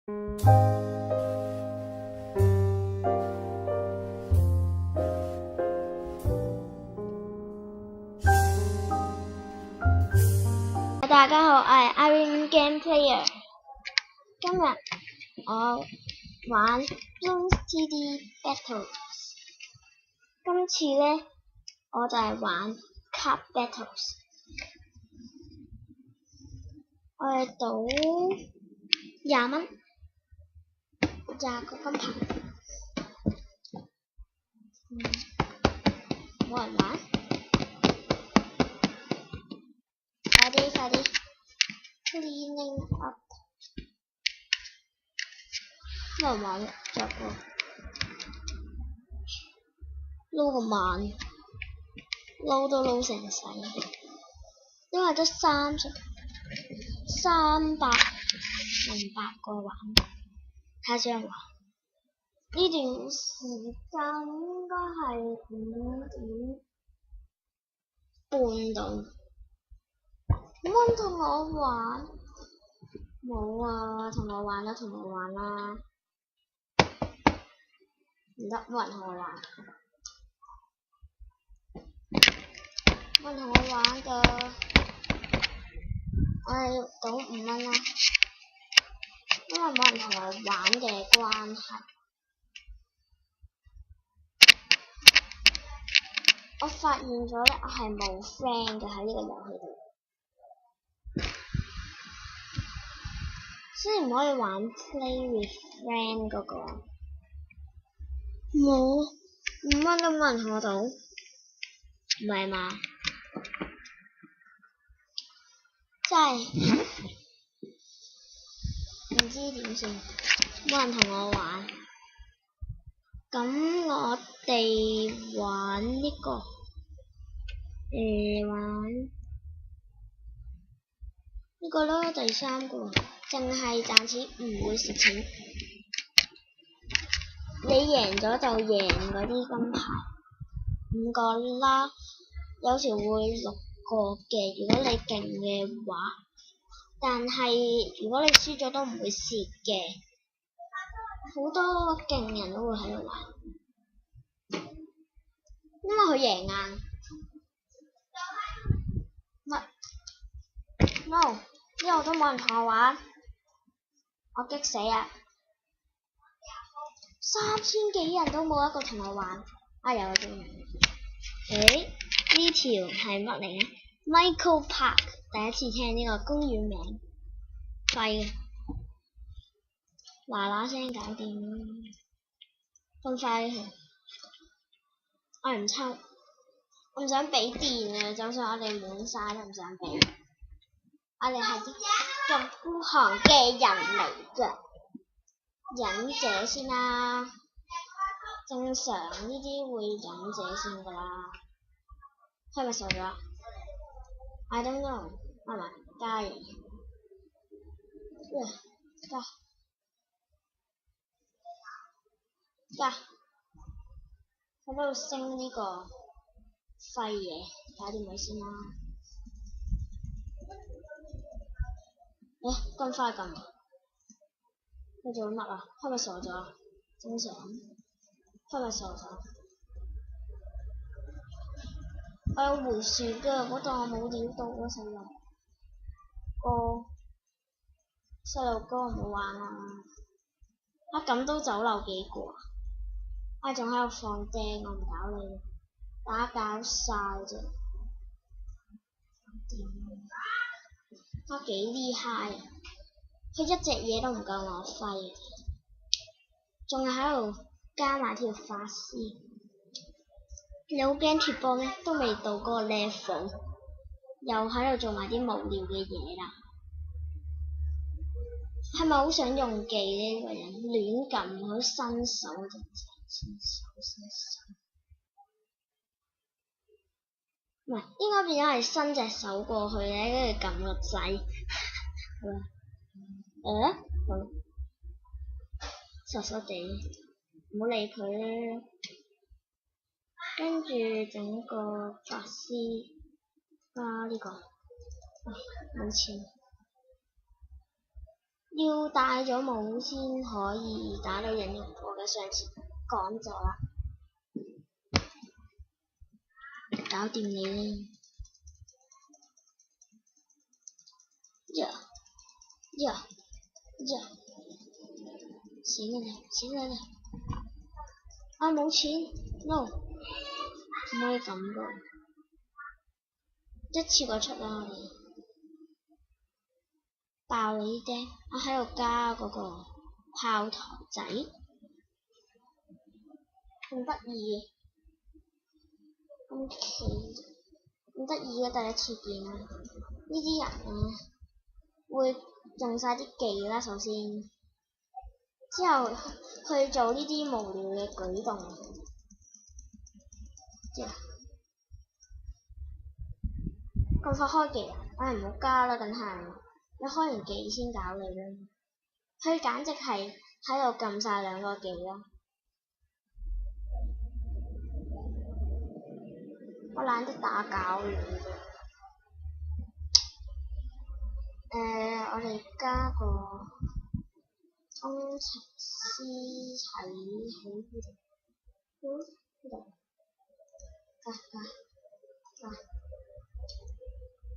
大家好，我係 Irene Game Player。今日我玩 Bloons TD Battles。今次呢，我就係玩 Card Battles。我哋賭20蚊，20個金牌。冇人玩？快啲 ！Cleaning up。冇人玩着過，撈咁慢，撈都撈成世，因為得308個玩，睇下先玩。呢段時間應該係5點半度。冇人同我玩，冇啊！同我玩啦！唔得，冇人同我玩，冇人同我玩㗎。我哋賭5蚊啦，因為冇人同我玩嘅關係。我發現咗咧，我係冇 friend 嘅喺呢個遊戲度。雖然唔可以玩 play with friend 嗰個，冇5蚊都冇人同我賭，唔係嘛？真係唔知點算，冇人同我玩。咁我哋玩呢個，玩呢個啦，第3個，淨係賺錢唔會蝕錢。你贏咗就贏嗰啲金牌，5個啦，有時會6個嘅，如果你勁嘅話。但係如果你輸咗都唔會蝕嘅，好多勁人都會喺度玩，因為佢贏硬。乜 ？No， 呢度都冇人同我玩，我激死啊！3000幾人都冇一個同我玩，有啊仲有。呢條係乜嚟嘅 ？Michael Park， 第一次聽呢個公園名，廢嘅，嗱聲搞掂，咁快嘅。我唔抽，我唔想俾電啊！就算我哋滿晒都唔想俾。我哋係啲咁孤寒嘅人嚟嘅，忍者先啦，正常呢啲會忍者先噶啦。係咪傻咗 ？I don't know， 係咪加嘢？加喺度升呢個廢嘢，搞掂佢先啦。咁快撳？你做乜啊？係咪傻咗？正常。係咪傻咗？我有回旋㗎，嗰度我冇料到嗰細路哥唔好玩啦。咁都走漏幾個啊！仲喺度放釘，我唔搞你，打攪晒啫。幾厲害啊！佢一隻嘢都唔夠我揮，仲係喺度加埋條法師。你好驚鐵波咩？都未到嗰個 level， 又喺度做埋啲無聊嘅嘢啦。係咪好想用技呢？呢個人亂撳，好新手啫，新手。唔係，應該變咗係伸隻手過去咧，跟住撳個掣。傻傻地，唔好理佢啦。跟住整個法師加呢個，冇錢。要戴咗帽先可以打到人肉波嘅，上次講咗啦，搞掂你啦！呀呀呀！死啦你！死啦你！啊冇錢 ，no， 唔可以咁噶，一次過出啦我哋。爆你啲，我喺度加嗰個炮台仔，咁得意，咁奇，咁得意嘅第一次見啊！呢啲人啊，會用晒啲技啦，首先，之後去做呢啲無聊嘅舉動，咁快開技啊！唉，唔好加啦，梗係。你開完技先搞你啦！佢簡直係喺度撳晒兩個技咯。我懶得打攪你啫。我哋加個工程師喺呢度，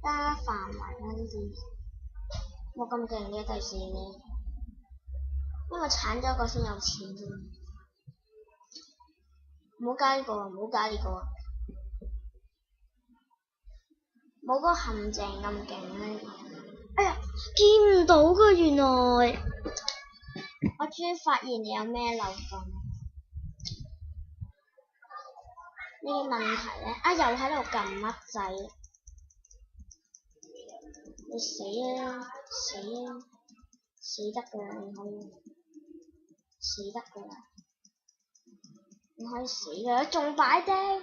加範圍啦呢啲。冇咁勁嘅第四呢，因為鏟咗一個先有錢啫。唔好加呢個，唔好加呢個，冇嗰個陷阱咁勁咧。哎呀，見唔到㗎原來，我終於發現你有咩漏洞。呢啲問題咧，啊又喺度撳乜掣？你死啊！死啊！死得㗎啦！你可以死得㗎啦！你可以死㗎，仲擺釘，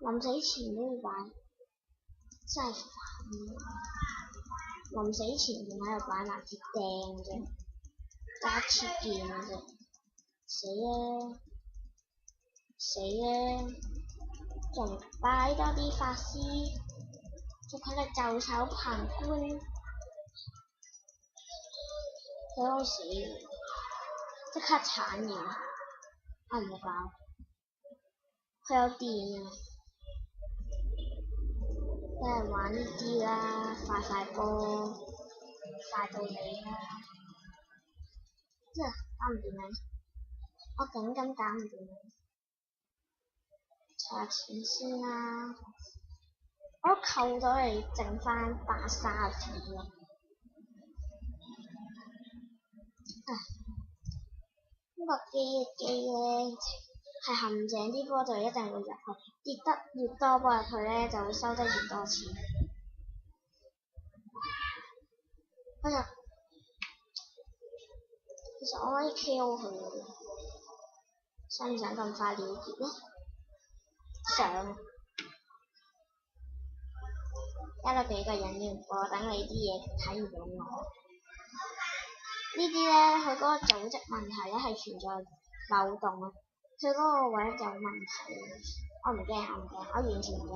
臨死前都要擺，真係煩啊！臨死前仲喺度擺埋啲釘啫，第一次見啊啫！死啊！死啊！仲擺多啲法師，仲喺度袖手旁觀。佢可以死嘅，即刻鏟完，啊唔好搞，佢有電啊，梗係玩呢啲啦，快波，快到你啦，真係搞唔掂你，我緊緊搞唔掂你，查錢先啦，我都扣咗你剩翻130錢啦。呢個機咧係陷阱，啲波就一定會入去，跌得越多波入去咧，就會收得越多錢。哎呀，其實我可以 KO 佢嘅，想唔想咁快了結咧？想，加多幾個人要波，等你啲嘢睇唔到我。呢啲咧，佢嗰個組織問題咧係存在漏洞啊！佢嗰個位有問題，我唔驚，我完全唔驚，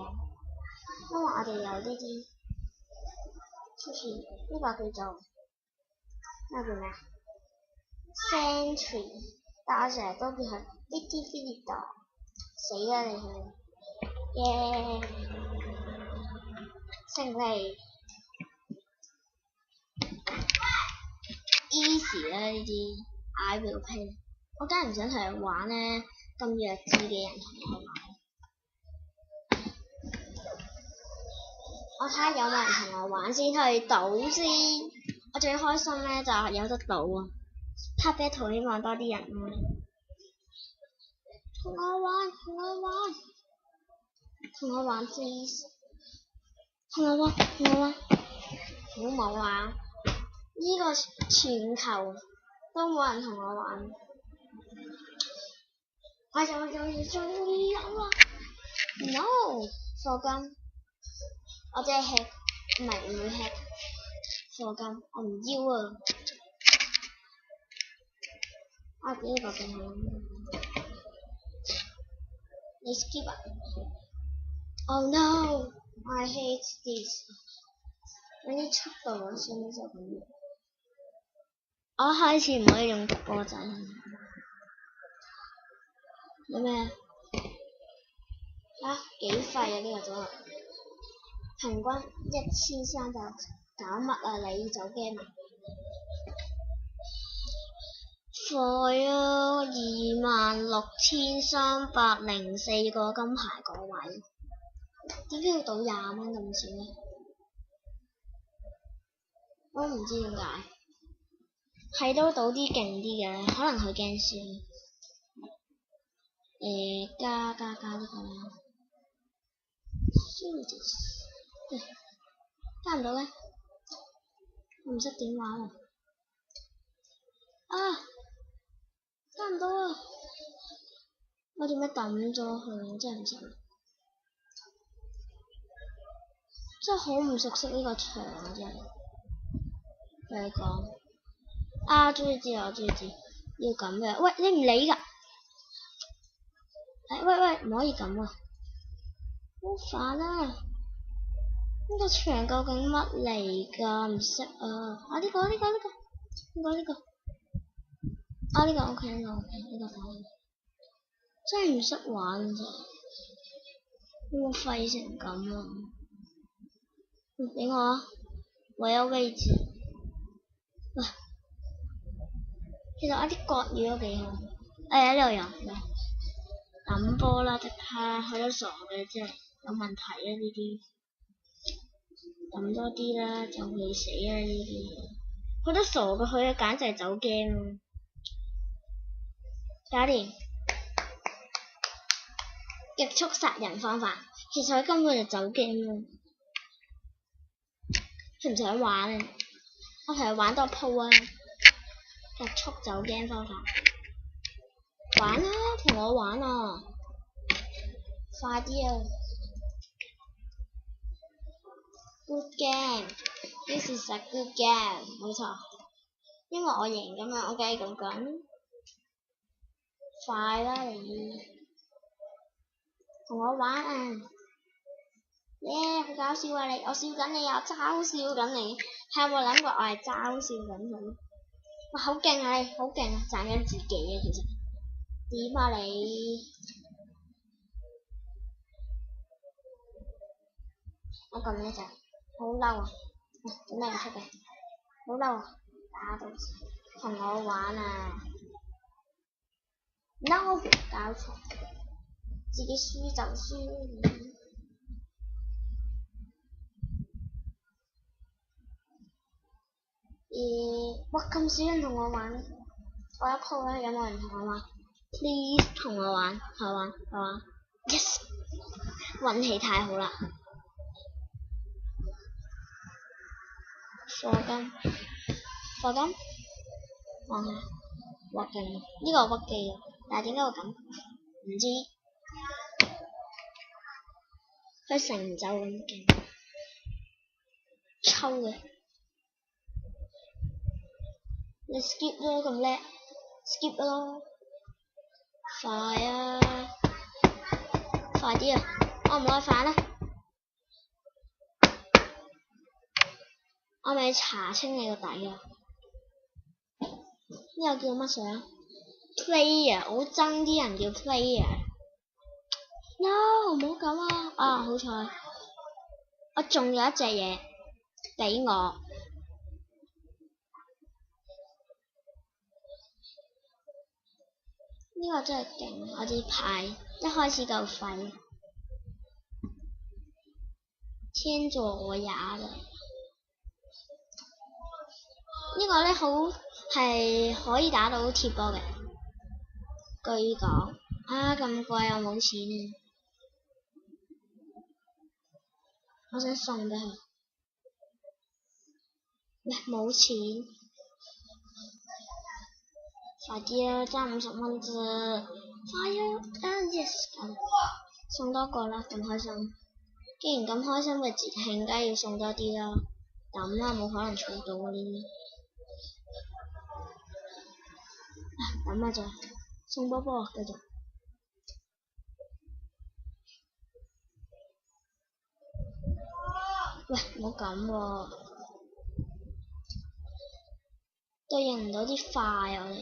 因為我哋有呢啲，出現呢個叫做咩叫咩啊 ？Sentry， 但我成日都叫佢 Little， 死啦你去，耶！勝利 easy 啦呢啲 ，I will pay。我梗係唔想同人玩咧，咁弱智嘅人同我玩。我睇下有冇人同我玩先，去賭先。我最開心咧就係有得賭啊！卡 battle 希望多啲人啊，同我玩，同我玩，同我玩 please， 同我玩，同我玩，好冇啊！呢個全球都冇人同我玩。我有啊 ！No， 課金，我只係 hack，唔會 hack 課金，我唔要啊！我俾呢個俾佢，你 skip 啊 ？Oh no， I hate this。你啲速度我先就咁。我開始唔可以用波仔。有咩啊？幾廢啊呢個組合，平均1390乜啊？你走 game 啊？廢啊！26,304個金牌嗰位，點解要賭20蚊咁少咧？我唔知點解，係都賭啲勁啲嘅，可能佢驚輸。加呢個啦，加唔到嘅，我唔識點玩啊！加唔到啊！我點解抌咗佢？真係唔識，真係好唔熟悉呢個場啊！真係，同你講終於知，要咁嘅。喂，你唔理㗎？喂，唔可以咁啊！好煩啊！呢個場究竟乜嚟㗎？唔識啊！呢個 OK 呢個真係唔識玩咋，我廢成咁啊！俾我啊！我有位置。喂，其實啲國語都幾好。呢度有抌波啦，佢都傻嘅，真係有問題啊！呢啲抌多啲啦，就會死啊！呢啲佢都傻嘅，佢簡直係走 game。搞掂，極速殺人方法，其實佢根本就走 game 咯。佢唔想玩啊！我同佢玩多鋪啊！極速走 game 方法，玩啦，同我玩啊！快啲啊 ！Good game，this is a good game，冇錯，因為我贏㗎嘛，我梗係咁講。快啦你，同我玩啊！好搞笑啊你，我笑緊你啊，嘲笑緊你，係有冇諗過我係嘲笑緊佢？哇，好勁啊你，好勁啊，讚緊自己啊其實。點啊你？我撳呢隻，好嬲啊！做咩唔出嘅？好嬲啊！打到同我玩啊 ！No， 搞錯，自己輸就輸。哇！咁少人同我玩，我一鋪咧，有冇人同我玩 ？Please 同我玩，Yes！ 運氣太好啦！課金，望下，哇勁！呢個屈機啊，但係點解會咁？唔知，佢成就咁勁，抽嘅。你 skip 咯，咁叻 ，skip 咯，快啊！快啲啊！我唔愛煩啦，我咪查清你個底啊！呢個叫乜相 ？Player， 我好憎啲人叫 player。No， 唔好咁啊！好彩，我仲有一隻嘢俾我。呢個真係勁，我啲牌一開始夠廢，天助我也啦！呢個咧好係可以打到貼波嘅，據講咁貴我冇錢，我想送俾佢，喂冇錢，快啲啊，爭50蚊啫，快啊！Yes， 送多個啦，咁開心，既然咁開心嘅節慶，梗係要送多啲啦，抌啦，冇可能儲到嗰啲。抌啊咋？送波波繼續。喂，唔好咁喎，對應唔到啲快啊！我哋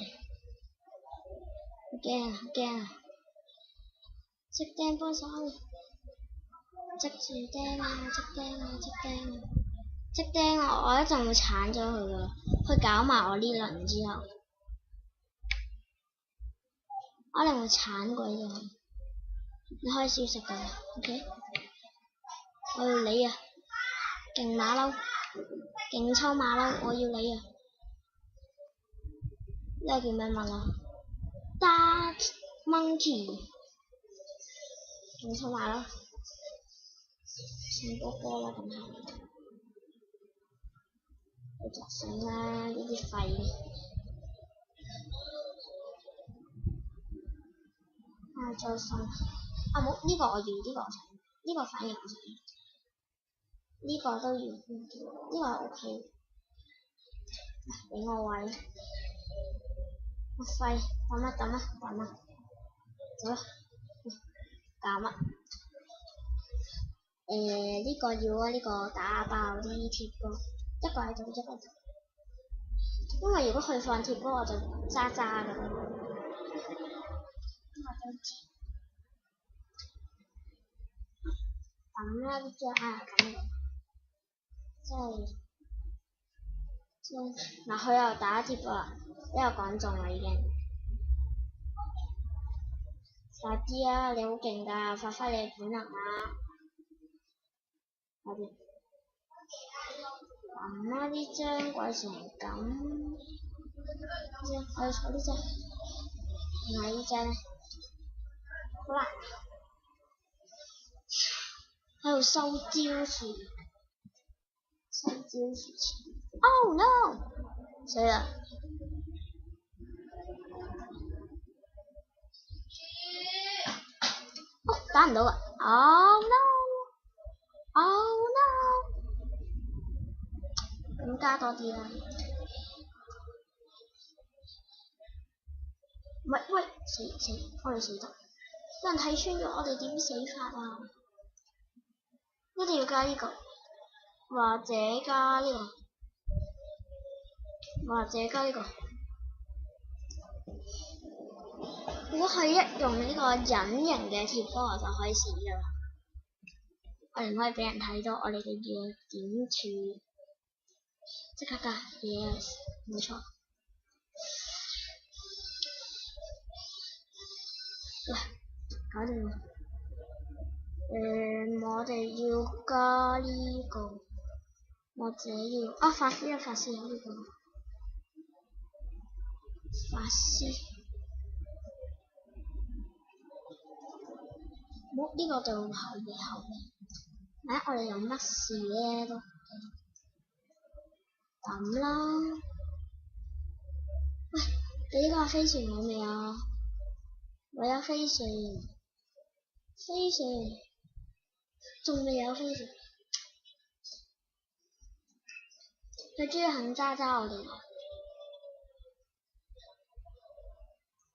好驚啊！好驚啊！積釘幫手，積住釘啊！積釘啊！積釘啊！積釘啊！我一陣會鏟咗佢噶，佢搞埋我呢輪之後，我一定會鏟鬼咗佢。你可以消失噶啦 ，OK？ 我要你啊！勁馬騮，勁抽馬騮，我要你啊！呢個叫咩物啊 ？Dark Monkey， 勁抽馬騮，送波波啦，咁係。你着上啦，呢啲廢。再送。冇呢個我要，呢個我想，呢個反而我想。呢個都要，呢個 OK。俾我位。廢，等乜？走啦。搞乜？呢個要啊，呢個打爆啲鐵波，一個喺度，一個喺度。因為如果佢放鐵波，我就渣㗎啦。咁啦，呢張咁。即係嗱，佢又打鐵波啦，呢個講中啦已經。快啲啊！你好勁㗎，發揮你嘅本能啊！快啲。咁啦，呢張鬼成咁。我要坐呢張。唔係呢張咧。好啦。喺度收招樹。Oh no！ 死啦！打唔到啊 ！Oh no！Oh no！ 咁加多啲啦。喂，死！我哋死得。有人睇穿咗我哋點死法啊！一定要加呢個，或者加呢個。如果佢一用呢個隱形嘅鐵波，我就可以死㗎啦。我哋唔可以俾人睇到我哋嘅弱點處。即刻加 ，yes， 冇錯。喂，搞掂啦。我哋要加呢個，或者要法師呢個。法師。冇呢個就後備。我哋有乜事咧都咁啦。喂，你呢個飛船有未啊？我有飛船，仲未有飛船。佢終於肯揸我哋。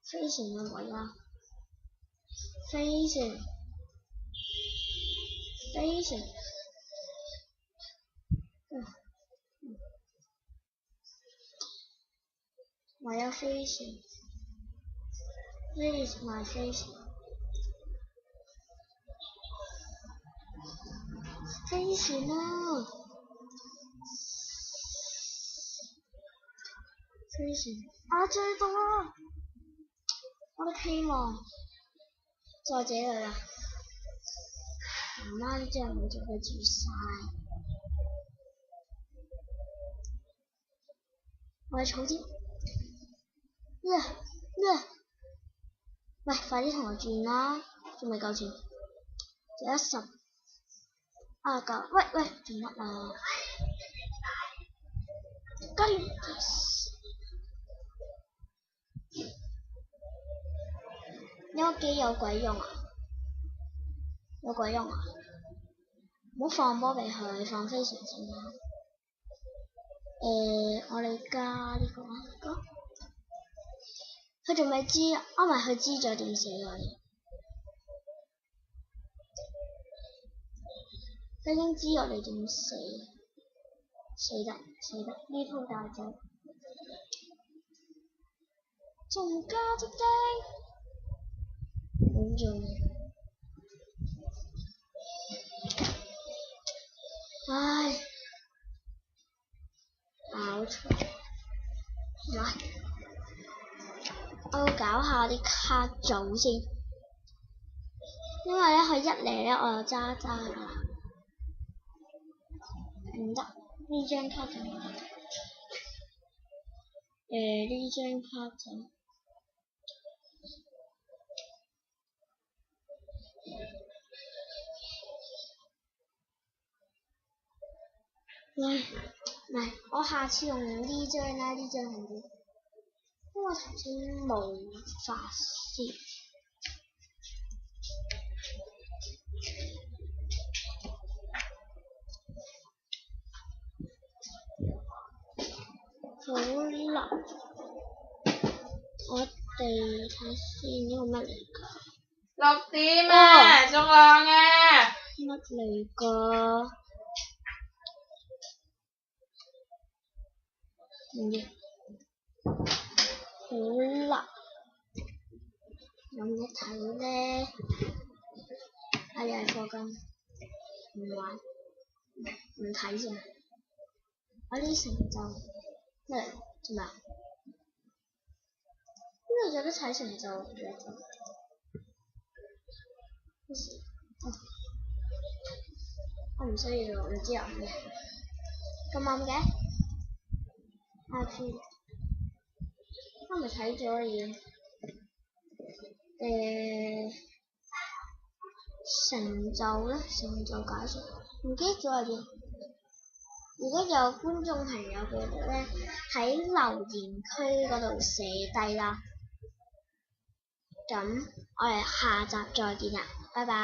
飛船有冇啊？飛船。我要飛船。Where is my 飛船？飛船啊！飛船追到啦！我的希望在這裡啦。媽呢張我就會住晒。我哋儲啲。喂，快啲同我轉啦！仲未夠錢，仲有10。夠。喂，做乜啊？呢個機有鬼用啊？唔好放波俾佢，放飛船先啦。我哋加呢個。佢仲未知，咪佢知咗點死我哋。佢已經知我哋點死得呢鋪大咗。仲加隻釘，好重。唉，搞錯。我要搞下啲卡組先，因為咧佢一嚟咧我就揸㗎啦，唔得呢張卡就唔得，呢張卡就唔係，我下次用呢張啦，呢張係點？因為我頭先冇發現。好啦，我哋睇先呢個乜嚟㗎？6點啊，仲亮啊！乜嚟㗎？好啦，有冇睇咧？又係課金，唔玩，唔睇先。我啲成就咩嚟？做咩啊？邊度有得睇成就嘅？我唔需要，唔知啊咩咁啱嘅 IP， 我咪睇咗嘢。成就咧，成就解釋唔記得咗係點。如果有觀眾朋友記得咧，喺留言區嗰度寫低啦。咁我哋下集再見啦，拜拜。